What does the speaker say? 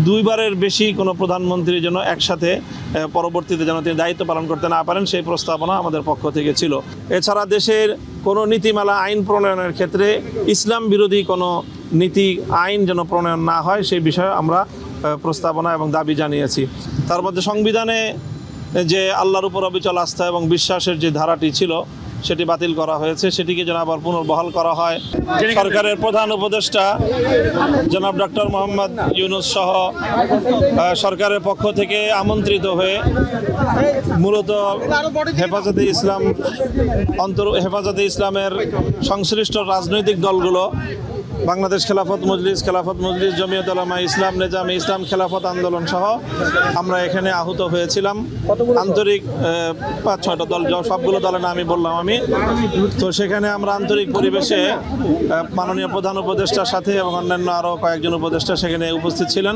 দুইবারের বেশি কোনো প্রধানমন্ত্রী যেন একসাথে পরবর্তীতে যেন তিনি দায়িত্ব পালন করতে না পারেন, সেই প্রস্তাবনা আমাদের পক্ষ থেকে ছিল। এছাড়া দেশের কোনো নীতিমালা আইন প্রণয়নের ক্ষেত্রে ইসলাম বিরোধী কোনো নীতি আইন যেন প্রণয়ন না হয়, সেই বিষয়ে আমরা প্রস্তাবনা এবং দাবি জানিয়েছি। তার মধ্যে সংবিধানে যে আল্লাহর উপর অবিচল আস্থা এবং বিশ্বাসের যে ধারাটি ছিল সেটি বাতিল করা হয়েছে, সেটিকে যেন আবার পুনর্বহাল করা হয়। সরকারের প্রধান উপদেষ্টা জনাব ডক্টর মোহাম্মদ ইউনূস সহ সরকারের পক্ষ থেকে আমন্ত্রিত হয়ে মূলত হেফাজতে ইসলামের সংশ্লিষ্ট রাজনৈতিক দলগুলো, বাংলাদেশ খেলাফত মজলিস, জমিয়ত উলামা ইসলাম, নেজামে ইসলাম, খেলাফত আন্দোলন সহ আমরা এখানে আহত হয়েছিলাম। আন্তরিক 5-6টা দল, সবগুলো দলের নাম আমি বললাম আমি। তো সেখানে আমরা আন্তরিক পরিবেশে মাননীয় প্রধান উপদেষ্টার সাথে এবং অন্যান্য আরও কয়েকজন উপদেষ্টা সেখানে উপস্থিত ছিলেন।